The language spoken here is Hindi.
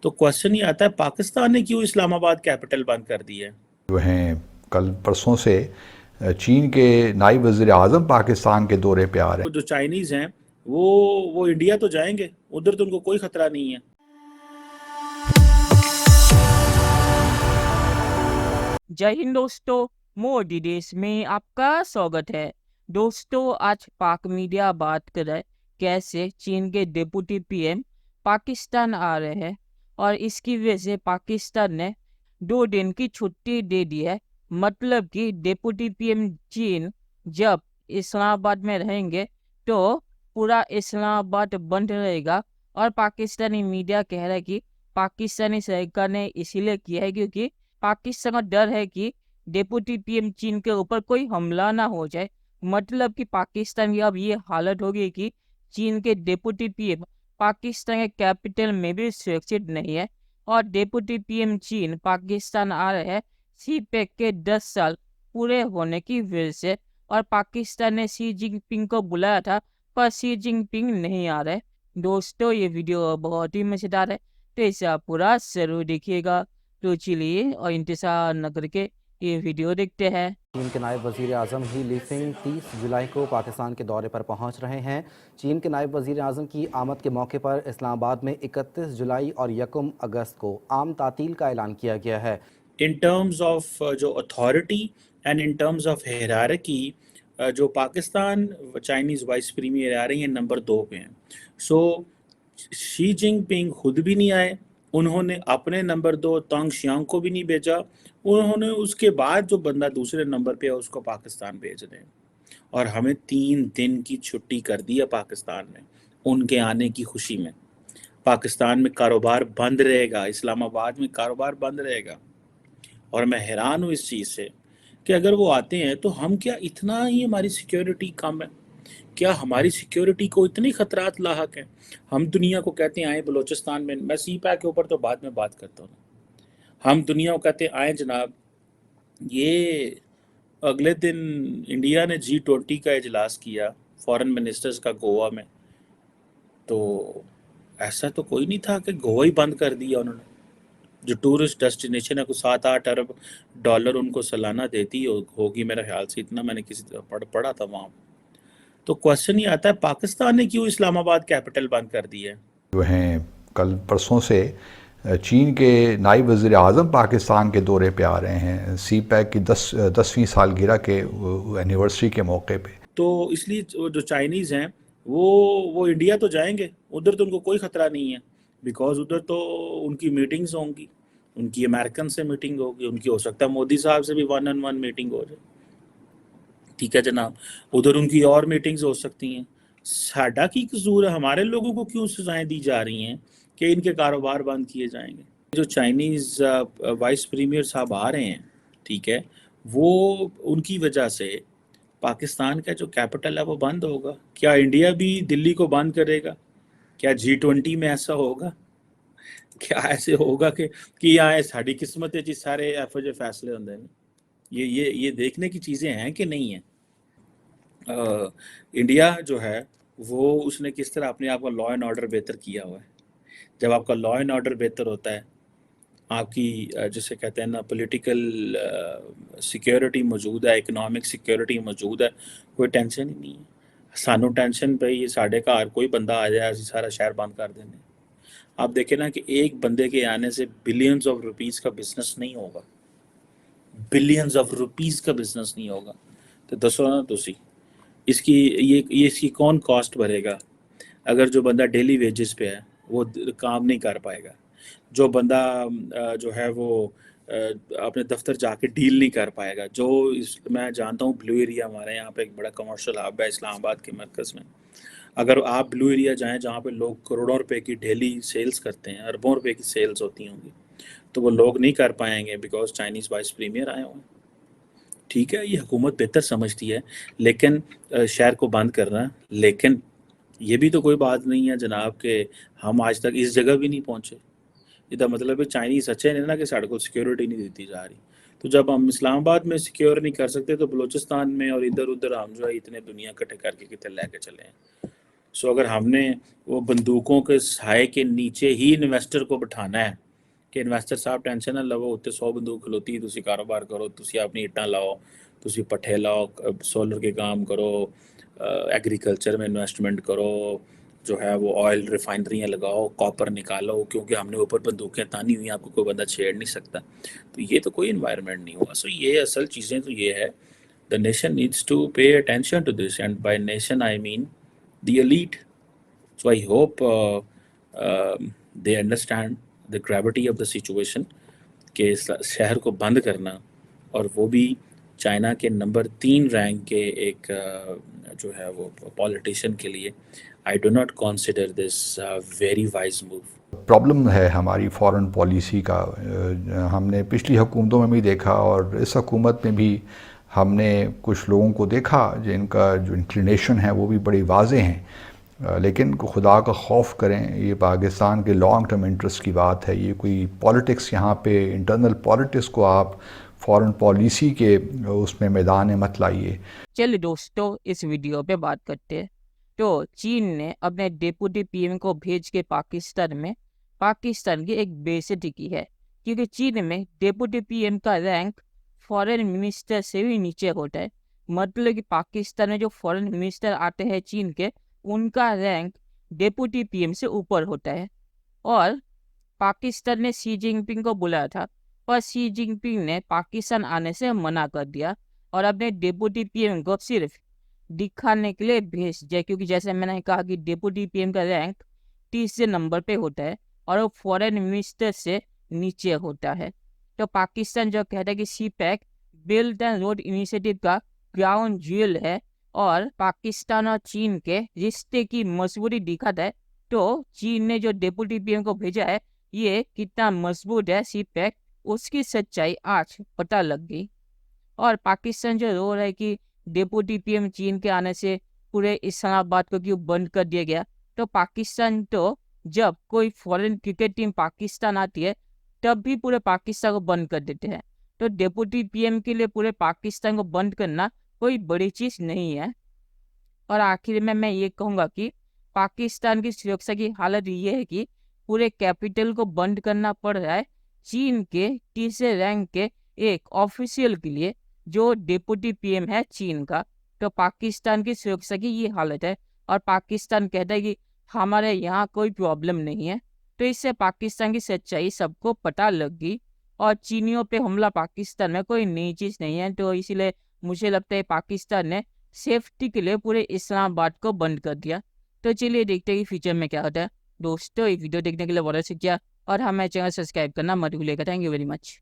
तो क्वेश्चन ये आता है, पाकिस्तान ने क्यों इस्लामाबाद कैपिटल बंद कर दी है? जो हैं कल परसों से चीन के नायब वज़ीर आज़म पाकिस्तान के दौरे पे आ रहे तो जो चाइनीज हैं वो इंडिया तो जाएंगे, उधर तो उनको कोई खतरा नहीं है। जय हिंद दोस्तों, मोदी देश में आपका स्वागत है। दोस्तों, आज पाक मीडिया बात कर रहा है कैसे चीन के डिप्टी पीएम पाकिस्तान आ रहे हैं और इसकी वजह से पाकिस्तान ने 2 दिन की छुट्टी दे दी है। मतलब कि डिप्टी पीएम चीन जब इस्लामाबाद में रहेंगे तो पूरा इस्लामाबाद बंद रहेगा। और पाकिस्तानी मीडिया कह रहा है कि पाकिस्तानी सरकार ने इसीलिए किया है क्योंकि पाकिस्तान का डर है कि डेप्यूटी पीएम चीन के ऊपर कोई हमला ना हो जाए। मतलब कि पाकिस्तान की अब ये हालत होगी कि चीन के डेप्यूटी पीएम पाकिस्तान के कैपिटल में भी सुरक्षित नहीं है। और डेप्यूटी पीएम चीन पाकिस्तान आ रहे हैं सीपैक के 10 साल पूरे होने की वजह से। और पाकिस्तान ने शी जिनपिंग को बुलाया था पर शी जिनपिंग नहीं आ रहे। दोस्तों, ये वीडियो बहुत ही मजेदार है, तो इसे आप पूरा जरूर देखिएगा। तो चलिए और इंतजार न करके ये वीडियो देखते हैं। चीन के नायब वज़ीर आज़म ही लीफिंग 30 जुलाई को पाकिस्तान के दौरे पर पहुंच रहे हैं। चीन के नायब वज़ीर आज़म की आमद के मौके पर इस्लामाबाद में 31 जुलाई और 1 अगस्त को आम तातील का ऐलान किया गया है। इन टर्म्स ऑफ जो authority and in terms of hierarchy, जो पाकिस्तान चाइनीज़ वाइस प्रीमियर आ रही हैं नंबर 2 पे हैं। सो शी जिनपिंग खुद भी नहीं आए, उन्होंने अपने नंबर 2 तंग शियांग को भी नहीं भेजा, उन्होंने उसके बाद जो बंदा दूसरे नंबर पे है उसको पाकिस्तान भेज दें। और हमें 3 दिन की छुट्टी कर दी है पाकिस्तान ने उनके आने की खुशी में। पाकिस्तान में कारोबार बंद रहेगा, इस्लामाबाद में कारोबार बंद रहेगा। और मैं हैरान हूँ इस चीज़ से कि अगर वो आते हैं तो हम क्या इतना ही हमारी सिक्योरिटी कम है? क्या हमारी सिक्योरिटी को इतनी खतरात लाहक हैं? हम दुनिया को कहते हैं आए बलूचिस्तान में, मैं सी पैक के ऊपर तो बाद में बात करता हूँ। हम दुनिया को कहते हैं आए जनाब, ये अगले दिन इंडिया ने G20 का इजलास किया फॉरेन मिनिस्टर्स का गोवा में, तो ऐसा तो कोई नहीं था कि गोवा ही बंद कर दिया उन्होंने। जो टूरिस्ट डेस्टिनेशन है कुछ 7-8 अरब डॉलर उनको सालाना देती होगी मेरे ख्याल से, इतना मैंने किसी पढ़ा था वहाँ। तो क्वेश्चन ये आता है, पाकिस्तान ने क्यों इस्लामाबाद कैपिटल बंद कर दी है? जो हैं कल परसों से चीन के नायब वज़ीर आज़म पाकिस्तान के दौरे पे आ रहे हैं सीपैक की 10वीं सालगिरह के एनिवर्सरी के मौके पे। तो इसलिए जो चाइनीज़ हैं वो इंडिया तो जाएंगे, उधर तो उनको कोई ख़तरा नहीं है, बिकॉज उधर तो उनकी मीटिंग्स होंगी, उनकी अमेरिकन से मीटिंग होगी, उनकी हो सकता है मोदी साहब से भी 1-on-1 मीटिंग हो जाए। ठीक है जनाब, उधर उनकी और मीटिंग्स हो सकती हैं। साडा की कसूर है, हमारे लोगों को क्यों सजाएं दी जा रही हैं कि इनके कारोबार बंद किए जाएंगे? जो चाइनीज़ वाइस प्रीमियर साहब आ रहे हैं, ठीक है, वो उनकी वजह से पाकिस्तान का जो कैपिटल है वो बंद होगा। क्या इंडिया भी दिल्ली को बंद करेगा? क्या G20 में ऐसा होगा? क्या ऐसे होगा कि यहाँ साड़ी किस्मत है जी सारे एफओ जे फैसले होंगे हैं? ये देखने की चीज़ें हैं कि नहीं है? इंडिया जो है वो उसने किस तरह अपने आप का लॉ एंड ऑर्डर बेहतर किया हुआ है। जब आपका लॉ एंड ऑर्डर बेहतर होता है, आपकी जिसे कहते हैं ना पॉलिटिकल सिक्योरिटी मौजूद है, इकोनॉमिक सिक्योरिटी मौजूद है, कोई टेंशन ही नहीं है। सानू टेंशन पे ये साढ़े घर कोई बंदा आ जाए, सारा शहर बंद कर देने। आप देखें ना कि एक बंदे के आने से बिलियंस ऑफ रुपीज़ का बिजनेस नहीं होगा, बिलियंस ऑफ रुपीज़ का बिजनेस नहीं होगा। तो दसो ना तुसी इसकी ये इसकी कौन कॉस्ट भरेगा? अगर जो बंदा डेली वेजेस पे है वो काम नहीं कर पाएगा, जो बंदा जो है वो अपने दफ्तर जाके डील नहीं कर पाएगा। मैं जानता हूँ ब्लू एरिया हमारे यहाँ पे एक बड़ा कमर्शियल हब है इस्लामाबाद के मरकज़ में। अगर आप ब्लू एरिया जाएं जहाँ पे लोग करोड़ों रुपए की डेली सेल्स करते हैं, अरबों रुपए की सेल्स होती होंगी, तो वो लोग नहीं कर पाएंगे बिकॉज चाइनीज़ वाइस प्रीमियर आए हुए हैं। ठीक है, ये हुकूमत बेहतर समझती है, लेकिन शहर को बंद करना, लेकिन ये भी तो कोई बात नहीं है जनाब कि हम आज तक इस जगह भी नहीं पहुँचे। इसका मतलब है चाइनीज़ अच्छे ने ना कि साढ़े को सिक्योरिटी नहीं दी जा रही। तो जब हम इस्लामाबाद में सिक्योर नहीं कर सकते तो बलूचिस्तान में और इधर उधर हम जो है इतने दुनिया इकट्ठे करके कितने लेके चले हैं। सो अगर हमने वो बंदूकों के साए के नीचे ही इन्वेस्टर को बिठाना है कि इन्वेस्टर साहब टेंशन ना लवो, उत्ते 100 बंदूक खलोती, तुसी कारोबार करो, तुसी अपनी ईटां लाओ, तुसी पट्ठे लाओ, सोलर के काम करो, एग्रीकल्चर में इन्वेस्टमेंट करो, जो है वो ऑयल रिफाइनरियाँ लगाओ, कॉपर निकालो, क्योंकि हमने ऊपर बंदूकें तानी हुई हैं, आपको कोई बंदा छेड़ नहीं सकता। तो ये तो कोई इन्वायरमेंट नहीं हुआ। सो ये असल चीज़ें तो ये है, the nation needs to pay attention to this, and by nation I mean the elite. So I hope they understand the gravity of the situation कि इस शहर को बंद करना, और वो भी चाइना के नंबर 3 रैंक के एक जो है वो पॉलिटिशियन के लिए, I do not consider this very wise move. Problem है हमारी फॉरेन पॉलिसी का। हमने पिछली हुकूमतों में भी देखा और इस हुकूमत में भी हमने कुछ लोगों को देखा जिनका जो इंक्लिनेशन है वो भी बड़ी वाज़ेह हैं, लेकिन खुदा का खौफ करें, ये पाकिस्तान के लॉन्ग टर्म इंटरेस्ट की बात है। ये कोई पॉलिटिक्स, यहाँ पे इंटरनल पॉलिटिक्स को आप फॉरेन पॉलिसी के उसमें मैदान में मत लाइए। चलिए दोस्तों, इस वीडियो पे बात करते हैं। तो चीन ने अपने डिप्टी पीएम को भेज के पाकिस्तान में पाकिस्तान की एक बेइज्जती की है, क्योंकि चीन में डिप्टी पीएम का रैंक फॉरेन मिनिस्टर से भी नीचे होता है। मतलब कि पाकिस्तान में जो फॉरेन मिनिस्टर आते हैं चीन के, उनका रैंक डिप्टी पीएम से ऊपर होता है। और पाकिस्तान ने शी जिनपिंग को बुलाया था, पर शी जिनपिंग ने पाकिस्तान आने से मना कर दिया और अपने डिप्टी पीएम को सिर्फ दिखाने के लिए भेज दिया, क्योंकि जैसे मैंने कहा कि डिप्टी पीएम का रैंक 30 नंबर पे होता है और वो फॉरेन मिनिस्टर से नीचे होता है। तो पाकिस्तान जो कहता है कि CPEC built and road initiative का ग्राउंड ज्वेल है और पाकिस्तान और चीन के रिश्ते की मजबूती दिखाता है, तो चीन ने जो डिप्टी पीएम को भेजा है ये कितना मजबूत है सीपैक, उसकी सच्चाई आज पता लग गई। और पाकिस्तान जो रो रहा है कि डिप्टी पीएम चीन के आने से पूरे इस्लामाबाद को क्यों बंद कर दिया गया, तो पाकिस्तान तो जब कोई फॉरेन क्रिकेट टीम पाकिस्तान आती है तब भी पूरे पाकिस्तान को बंद कर देते हैं। तो डिप्टी पीएम के लिए पूरे पाकिस्तान को बंद करना कोई बड़ी चीज़ नहीं है। और आखिर में मैं ये कहूँगा कि पाकिस्तान की सुरक्षा की हालत ये है कि पूरे कैपिटल को बंद करना पड़ रहा है चीन के तीसरे रैंक के एक ऑफिशियल के लिए, जो डिप्टी पीएम है चीन का। तो पाकिस्तान की सुरक्षा की ये हालत है और पाकिस्तान कहता है कि हमारे यहाँ कोई प्रॉब्लम नहीं है। तो इससे पाकिस्तान की सच्चाई सबको पता लग गई और चीनियों पे हमला पाकिस्तान में कोई नई चीज़ नहीं है। तो इसीलिए मुझे लगता है पाकिस्तान ने सेफ्टी के लिए पूरे इस्लामाबाद को बंद कर दिया। तो चलिए देखते हैं कि फ्यूचर में क्या होता है। दोस्तों, ये वीडियो देखने के लिए बहुत शुक्रिया और हमें चैनल सब्सक्राइब करना मत भूलिएगा। Thank you very much.